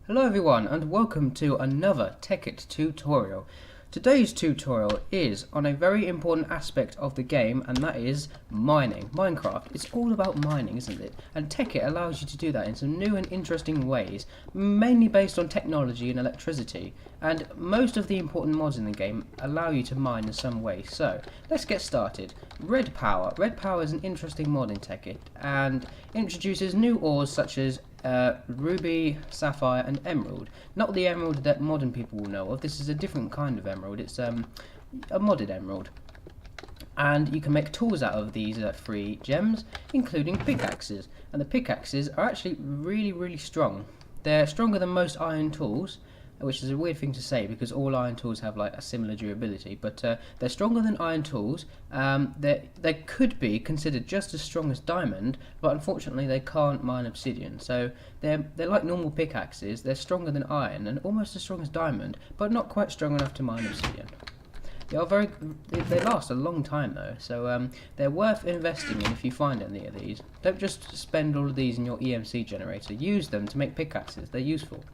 Hello everyone and welcome to another Tekkit tutorial. Today's tutorial is on a very important aspect of the game, and that is mining. Minecraft, it's all about mining, isn't it? And Tekkit allows you to do that in some new and interesting ways, mainly based on technology and electricity. And most of the important mods in the game allow you to mine in some way. So, let's get started. Red Power. Red Power is an interesting mod in Tekkit and introduces new ores such as ruby, sapphire and emerald. Not the emerald that modern people will know of. This is a different kind of emerald. It's a modded emerald. And you can make tools out of these free gems, including pickaxes. And the pickaxes are actually really strong. They're stronger than most iron tools, which is a weird thing to say because all iron tools have like a similar durability, but they're stronger than iron tools. They could be considered just as strong as diamond, but unfortunately they can't mine obsidian. So they're like normal pickaxes. They're stronger than iron and almost as strong as diamond, but not quite strong enough to mine obsidian. They last a long time though, so they're worth investing in if you find any of these. Don't just spend all of these in your EMC generator. Use them to make pickaxes. They're useful.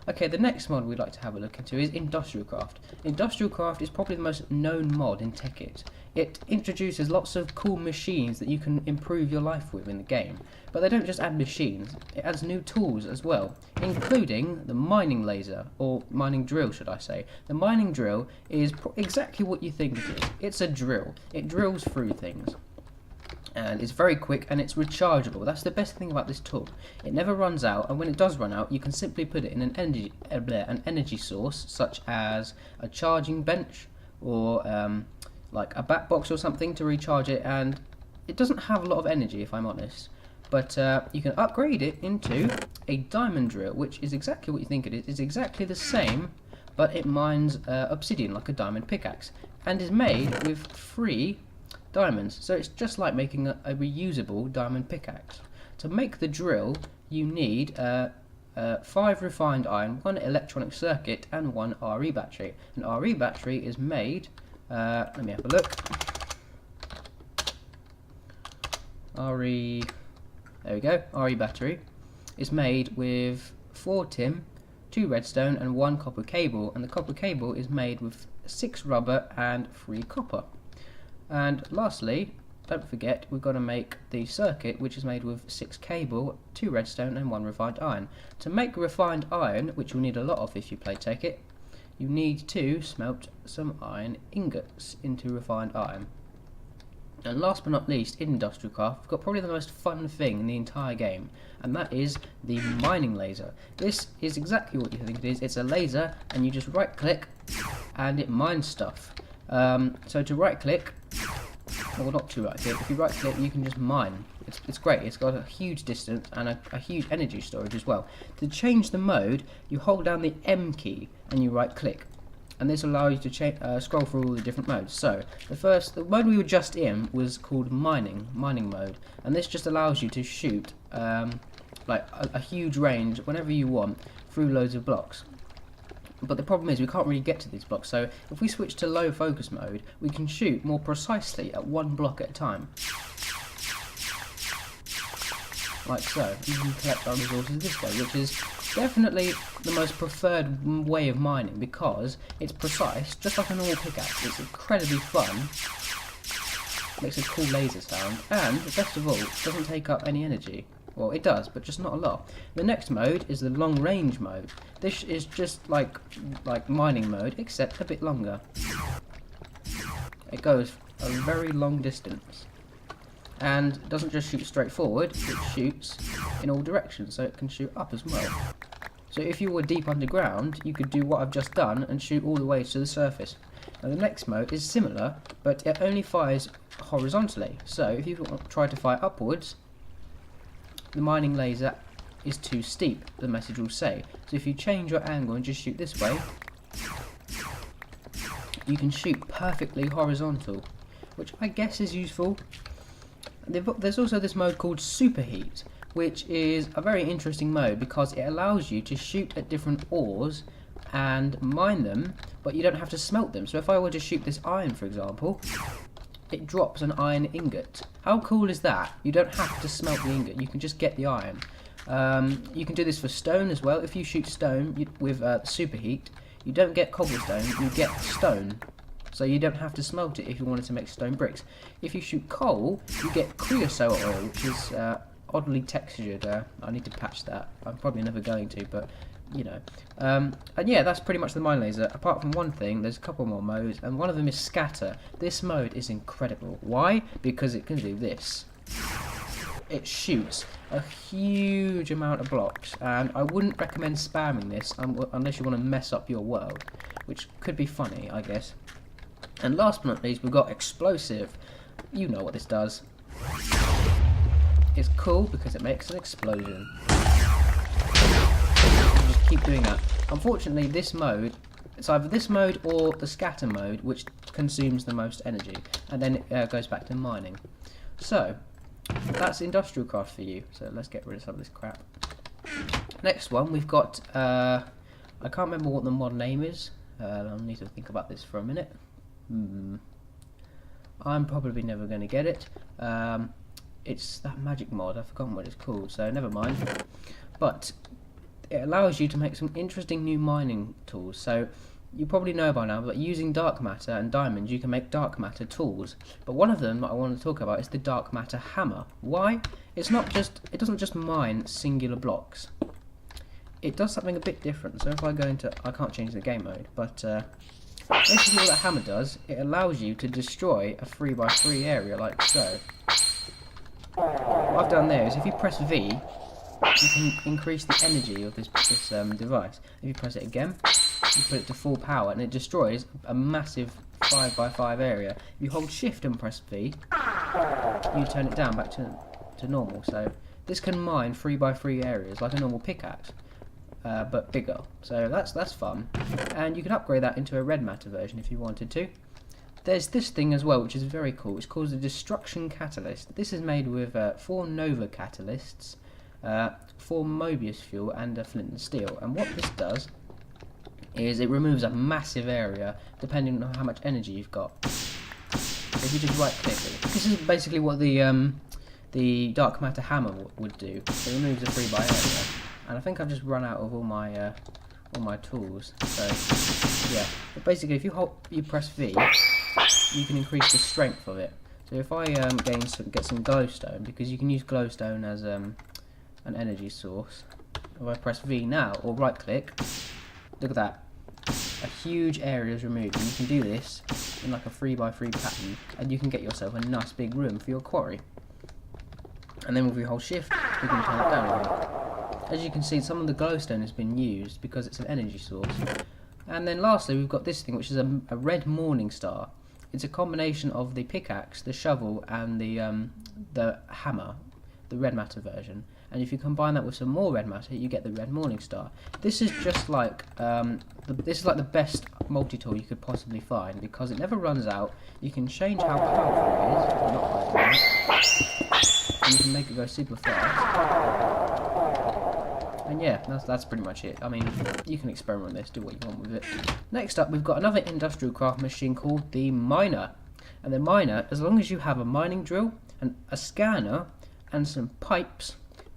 Okay, the next mod we'd like to have a look into is Industrial Craft. Industrial Craft is probably the most known mod in Tekkit. It introduces lots of cool machines that you can improve your life with in the game. But they don't just add machines, it adds new tools as well, including the mining laser, or mining drill should I say. The mining drill is exactly what you think it is. It's a drill. It drills through things. And it's very quick and it's rechargeable. That's the best thing about this tool. It never runs out, and when it does run out you can simply put it in an energy source such as a charging bench or like a bat box or something to recharge it, and it doesn't have a lot of energy if I'm honest, but you can upgrade it into a diamond drill, which is exactly what you think it is. It's exactly the same, but it mines obsidian like a diamond pickaxe and is made with 3 diamonds, so it's just like making a reusable diamond pickaxe. To make the drill you need 5 refined iron, 1 electronic circuit and 1 RE battery. An RE battery is made, let me have a look, RE, there we go, RE battery is made with 4 tin, 2 redstone and 1 copper cable, and the copper cable is made with 6 rubber and 3 copper. And lastly, don't forget, we've got to make the circuit, which is made with 6 cable, 2 redstone and 1 refined iron. To make refined iron, which you'll need a lot of if you play Tekkit, you need to smelt some iron ingots into refined iron. And last but not least, in Industrial Craft, we've got probably the most fun thing in the entire game, and that is the mining laser. This is exactly what you think it is. It's a laser, and you just right click and it mines stuff. So to right click, well not to right click, if you right click you can just mine. It's great. It's got a huge distance and a huge energy storage as well. To change the mode you hold down the M key and you right click, and this allows you to scroll through all the different modes. So the mode we were just in was called mining mode, and this just allows you to shoot like a huge range whenever you want through loads of blocks. But the problem is we can't really get to these blocks, so if we switch to low focus mode, we can shoot more precisely at 1 block at a time. Like so. You can collect our resources this way, which is definitely the most preferred way of mining because it's precise, just like a normal pickaxe. It's incredibly fun, makes a cool laser sound, and best of all, it doesn't take up any energy. Well, it does, but just not a lot. The next mode is the long range mode. This is just like mining mode, except a bit longer. It goes a very long distance. And it doesn't just shoot straight forward, it shoots in all directions, so it can shoot up as well. So if you were deep underground, you could do what I've just done and shoot all the way to the surface. Now the next mode is similar, but it only fires horizontally. So if you try to fire upwards, the mining laser is too steep, the message will say. So if you change your angle and just shoot this way, you can shoot perfectly horizontal, which I guess is useful. There's also this mode called Superheat, which is a very interesting mode because it allows you to shoot at different ores and mine them, but you don't have to smelt them. So if I were to shoot this iron, for example, it drops an iron ingot. How cool is that? You don't have to smelt the ingot, you can just get the iron. You can do this for stone as well. If you shoot stone with superheat, you don't get cobblestone, you get stone. So you don't have to smelt it if you wanted to make stone bricks. If you shoot coal, you get creosote oil, which is oddly textured. I need to patch that. I'm probably never going to, but you know. And yeah, that's pretty much the mine laser. Apart from one thing, there's a couple more modes, and one of them is scatter. This mode is incredible. Why? Because it can do this. It shoots a huge amount of blocks, and I wouldn't recommend spamming this unless you want to mess up your world, which could be funny, I guess. And last but not least, we've got explosive. You know what this does. It's cool because it makes an explosion. Just keep doing that. Unfortunately, this mode, it's either this mode or the scatter mode, which consumes the most energy, and then it goes back to mining. So that's industrial craft for you. So let's get rid of some of this crap. Next one, we've got I can't remember what the mod name is. I'll need to think about this for a minute. I'm probably never going to get it. It's that magic mod. I've forgotten what it's called, so never mind. But it allows you to make some interesting new mining tools. So you probably know by now, but using dark matter and diamonds, you can make dark matter tools. But one of them that I want to talk about is the dark matter hammer. Why? It doesn't just mine singular blocks. It does something a bit different. So if I go into, I can't change the game mode, but basically what that hammer does, it allows you to destroy a 3x3 area like so. What I've done there is if you press V, you can increase the energy of this device. If you press it again, you put it to full power and it destroys a massive 5x5 area. If you hold shift and press V, you turn it down back to normal. So this can mine 3x3 areas like a normal pickaxe. But bigger, so that's fun, and you can upgrade that into a red matter version if you wanted to. There's this thing as well, which is very cool. It's called the Destruction Catalyst. This is made with 4 Nova catalysts, 4 Mobius fuel, and a flint and steel. And what this does is it removes a massive area depending on how much energy you've got. So if you just right click it, this is basically what the dark matter hammer would do. It removes a 3x area. And I think I've just run out of all my tools. So yeah, but basically, if you press V, you can increase the strength of it. So if I get some glowstone, because you can use glowstone as an energy source. If I press V now or right click, look at that, a huge area is removed, and you can do this in like a 3x3 pattern, and you can get yourself a nice big room for your quarry. And then if we hold shift, we can turn it down again. As you can see, some of the glowstone has been used because it's an energy source. And then lastly, we've got this thing, which is a red morning star. It's a combination of the pickaxe, the shovel, and the hammer, the red matter version. And if you combine that with some more red matter, you get the red morning star. This is just like the best multi-tool you could possibly find because it never runs out. You can change how powerful it is, not like that, and you can make it go super fast. And yeah, that's pretty much it. I mean, you can experiment with this, do what you want with it. Next up, we've got another industrial craft machine called the miner. And the miner, as long as you have a mining drill, and a scanner, and some pipes,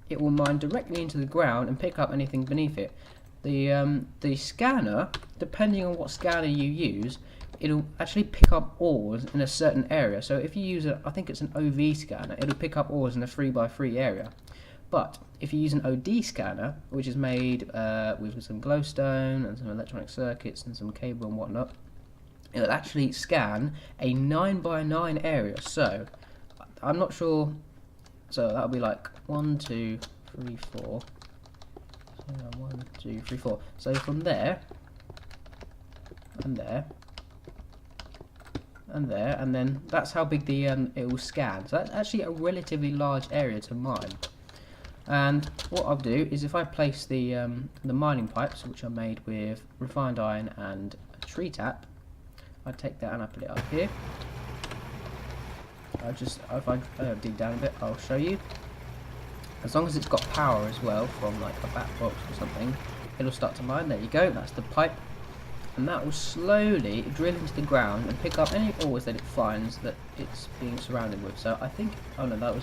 it will mine directly into the ground and pick up anything beneath it. The scanner, depending on what scanner you use, it'll actually pick up ores in a certain area. So if you use I think it's an OV scanner, it'll pick up ores in a 3x3 area. But if you use an OD scanner, which is made with some glowstone and some electronic circuits and some cable and whatnot, it'll actually scan a 9x9 area. So I'm not sure. So that'll be like 1, 2, 3, 4. 1, 2, 3, 4. So from there and there and there, and then that's how big the it will scan. So that's actually a relatively large area to mine. And what I'll do is if I place the mining pipes, which are made with refined iron and a tree tap, I take that and I put it up here. If I dig down a bit, I'll show you. As long as it's got power as well from like a bat box or something, it'll start to mine. There you go, that's the pipe. And that will slowly drill into the ground and pick up any ores that it finds that it's being surrounded with. So I think, oh no, that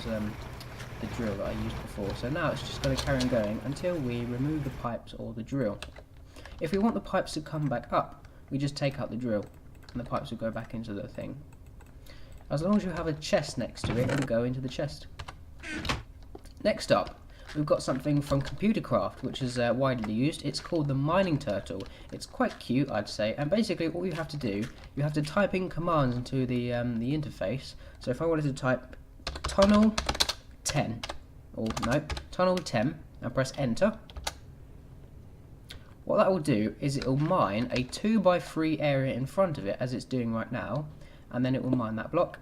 the drill that I used before. So now it's just going to carry on going until we remove the pipes or the drill. If we want the pipes to come back up, we just take out the drill and the pipes will go back into the thing. As long as you have a chest next to it, it will go into the chest. Next up, we've got something from Computercraft, which is widely used. It's called the mining turtle. It's quite cute, I'd say, and basically all you have to do, you have to type in commands into the interface. So if I wanted to type tunnel 10, or no, tunnel 10, and press enter, what that will do is it will mine a 2x3 area in front of it, as it's doing right now, and then it will mine that block,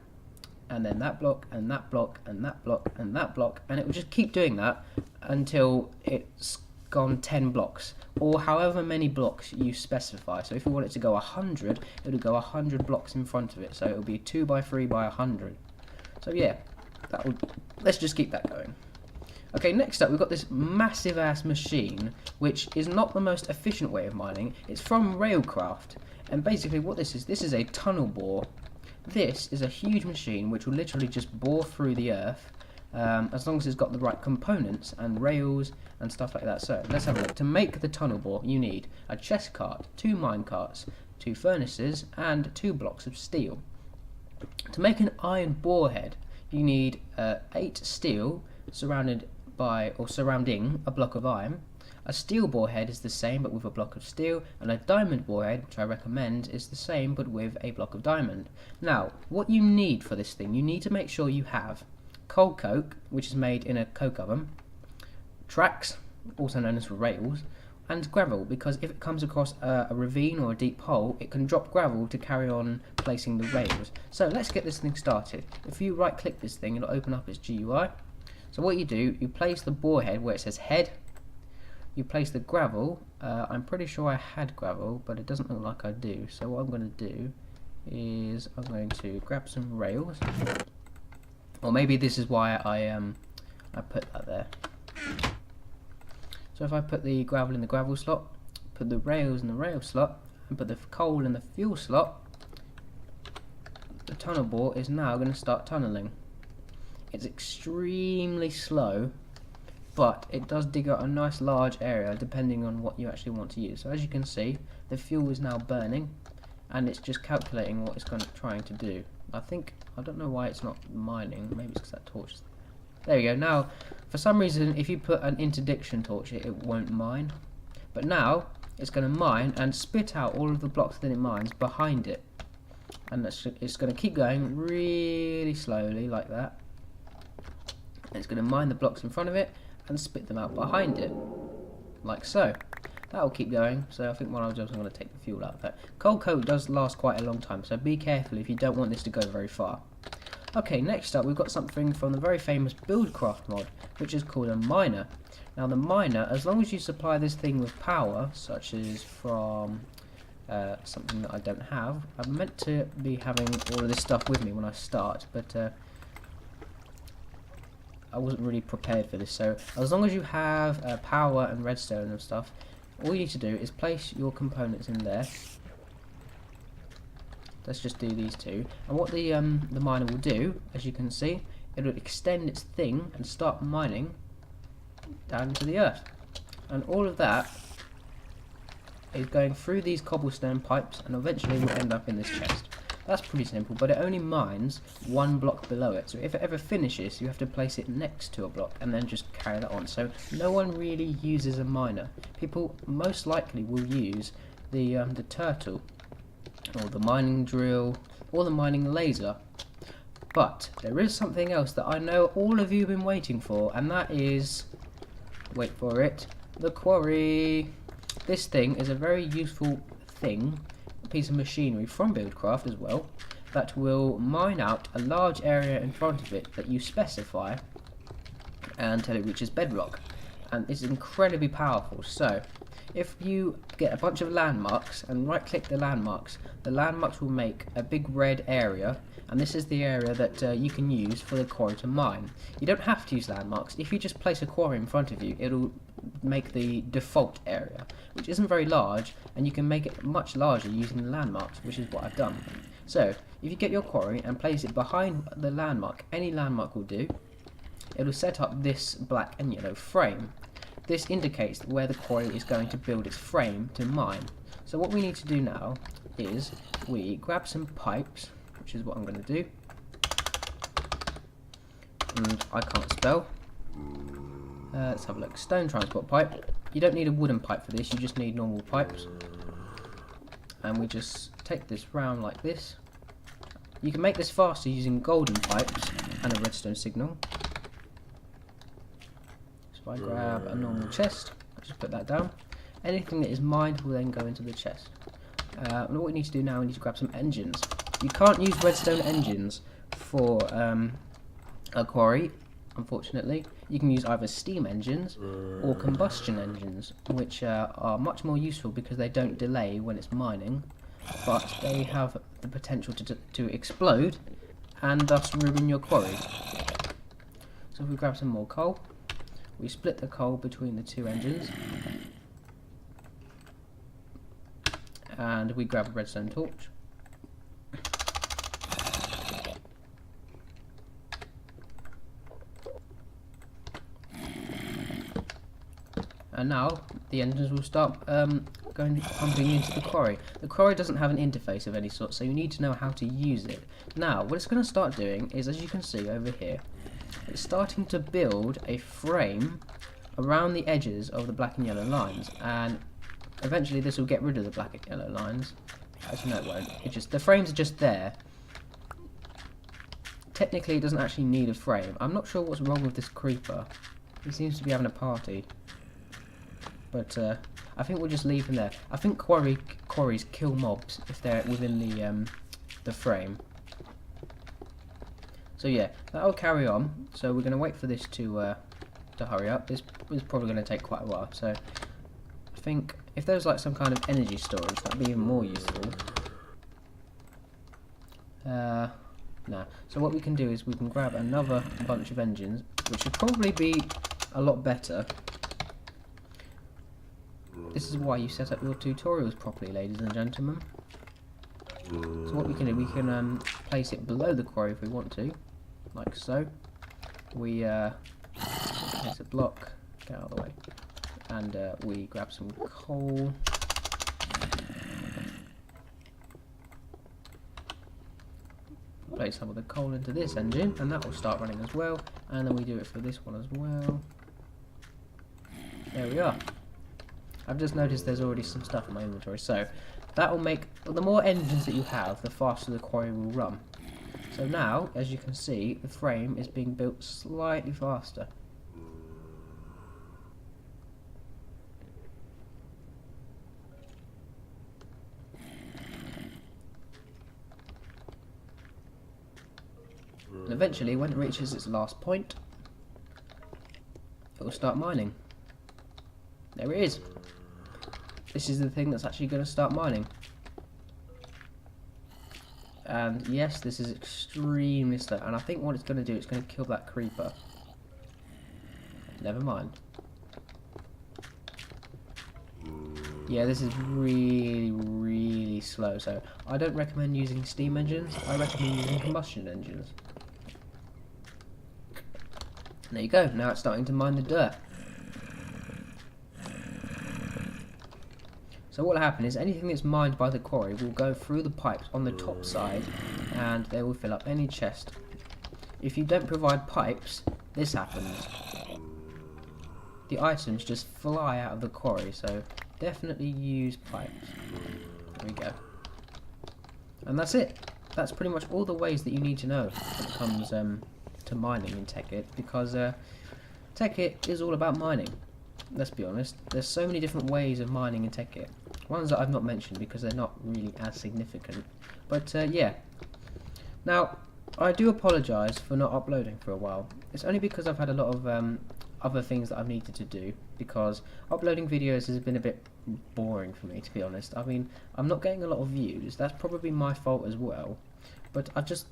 and then that block, and that block, and that block, and that block, and it will just keep doing that until it's gone 10 blocks, or however many blocks you specify. So if you want it to go 100, it'll go 100 blocks in front of it, so it'll be 2x3 by 100. So yeah, let's just keep that going. Okay, next up we've got this massive ass machine, which is not the most efficient way of mining. It's from Railcraft, and basically what this is a tunnel bore. This is a huge machine which will literally just bore through the earth, as long as it's got the right components and rails and stuff like that. So let's have a look. To make the tunnel bore, you need a chest cart, 2 mine carts, 2 furnaces, and 2 blocks of steel. To make an iron bore head, you need 8 steel surrounding a block of iron. A steel bore head is the same but with a block of steel, and a diamond bore head, which I recommend, is the same but with a block of diamond. Now, what you need for this thing, you need to make sure you have coal coke, which is made in a coke oven, tracks, also known as rails, and gravel, because if it comes across a ravine or a deep hole, it can drop gravel to carry on placing the rails. So let's get this thing started. If you right click this thing, it'll open up its GUI. So what you do, you place the bore head where it says head, you place the gravel. I'm pretty sure I had gravel, but it doesn't look like I do. So what I'm going to do is I'm going to grab some rails, or maybe this is why I put that there. So if I put the gravel in the gravel slot, put the rails in the rail slot, and put the coal in the fuel slot, the tunnel bore is now going to start tunneling. It's extremely slow, but it does dig out a nice large area depending on what you actually want to use. So as you can see, the fuel is now burning, and it's just calculating what it's trying to do. I don't know why it's not mining. Maybe it's because that torch is there. We go. Now, for some reason, if you put an interdiction torch, it won't mine. But now it's going to mine and spit out all of the blocks that it mines behind it, and it's going to keep going really slowly like that. And it's going to mine the blocks in front of it and spit them out behind it, like so. That will keep going. So I think what I'll do is I'm going to take the fuel out of that. Coal coke does last quite a long time, so be careful if you don't want this to go very far. Okay, next up we've got something from the very famous Buildcraft mod, which is called a miner. Now the miner, as long as you supply this thing with power, such as from something that I don't have, I'm meant to be having all of this stuff with me when I start, but I wasn't really prepared for this. So as long as you have power and redstone and stuff, all you need to do is place your components in there. Let's just do these two, and what the miner will do, as you can see, it will extend its thing and start mining down into the earth, and all of that is going through these cobblestone pipes and eventually will end up in this chest. That's pretty simple, but it only mines 1 block below it, so if it ever finishes you have to place it next to a block and then just carry that on. So no one really uses a miner. People most likely will use the turtle, or the mining drill, or the mining laser. But there is something else that I know all of you have been waiting for, and that is, wait for it, the quarry. This thing is a very useful thing, a piece of machinery from Buildcraft as well, that will mine out a large area in front of it that you specify until it reaches bedrock, and it's incredibly powerful. So if you get a bunch of landmarks and right click the landmarks will make a big red area, and this is the area that you can use for the quarry to mine. You don't have to use landmarks. If you just place a quarry in front of you, it'll make the default area, which isn't very large, and you can make it much larger using the landmarks, which is what I've done. So if you get your quarry and place it behind the landmark, any landmark will do, it'll set up this black and yellow frame. This indicates where the quarry is going to build its frame to mine. So what we need to do now is we grab some pipes, which is what I'm going to do. And I can't spell. Let's have a look. Stone transport pipe. You don't need a wooden pipe for this, you just need normal pipes. And we just take this round like this. You can make this faster using golden pipes and a redstone signal. So if I grab a normal chest, I just put that down. Anything that is mined will then go into the chest. And what we need to do now, we need to grab some engines. You can't use redstone engines for a quarry, unfortunately. You can use either steam engines or combustion engines, which are much more useful because they don't delay when it's mining, but they have the potential to explode and thus ruin your quarry. So if we grab some more coal, we split the coal between the two engines, and we grab a redstone torch. And now the engines will start pumping into the quarry. The quarry doesn't have an interface of any sort, so you need to know how to use it. Now, what it's going to start doing is, as you can see over here, it's starting to build a frame around the edges of the black and yellow lines, and eventually this will get rid of the black and yellow lines. Actually, no, it won't. The frames are just there. Technically, it doesn't actually need a frame. I'm not sure what's wrong with this creeper. He seems to be having a party. But I think we'll just leave him there. I think quarries kill mobs if they're within the frame. So yeah, that'll carry on. So we're going to wait for this to hurry up. This is probably going to take quite a while. So I think if there's like some kind of energy storage, that'd be even more useful. No. So what we can do is we can grab another bunch of engines, which would probably be a lot better. This is why you set up your tutorials properly, ladies and gentlemen. So what we can do, we can place it below the quarry if we want to, like so. We place a block, get out of the way, and we grab some coal. Place some of the coal into this engine, and that will start running as well. And then we do it for this one as well. There we are. I've just noticed there's already some stuff in my inventory, so that will make, the more engines that you have, the faster the quarry will run. So now, as you can see, the frame is being built slightly faster. And eventually, when it reaches its last point, it will start mining. There it is. This is the thing that's actually going to start mining. And yes, this is extremely slow. And I think what it's going to do, it's going to kill that creeper. Never mind. Yeah, this is really, really slow. So I don't recommend using steam engines. I recommend using combustion engines. And there you go. Now it's starting to mine the dirt. So what will happen is anything that's mined by the quarry will go through the pipes on the top side, and they will fill up any chest. If you don't provide pipes, this happens. The items just fly out of the quarry, so definitely use pipes. There we go. And that's it. That's pretty much all the ways that you need to know when it comes to mining in Tekkit, because Tekkit is all about mining. Let's be honest, there's so many different ways of mining in Tekkit. Ones that I've not mentioned because they're not really as significant. But yeah. Now, I do apologise for not uploading for a while. It's only because I've had a lot of other things that I've needed to do, because uploading videos has been a bit boring for me, to be honest. I mean, I'm not getting a lot of views. That's probably my fault as well. But I just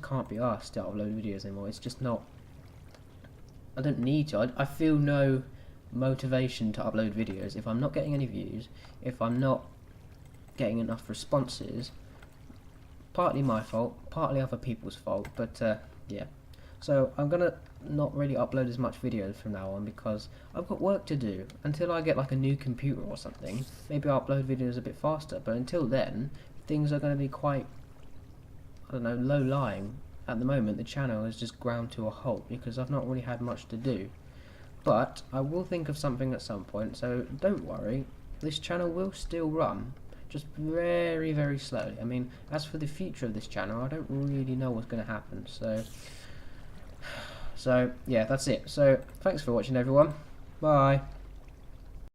can't be asked to upload videos anymore. It's just not... I don't need to. I feel no motivation to upload videos if I'm not getting any views, if I'm not getting enough responses. Partly my fault, partly other people's fault, but yeah. So I'm gonna not really upload as much videos from now on because I've got work to do. Until I get like a new computer or something, maybe I'll upload videos a bit faster, but until then things are going to be quite, I don't know, low-lying. At the moment the channel is just ground to a halt because I've not really had much to do, but I will think of something at some point, so don't worry, this channel will still run, just very, very slowly. I mean, as for the future of this channel, I don't really know what's going to happen, so yeah, that's it. So thanks for watching, everyone. Bye.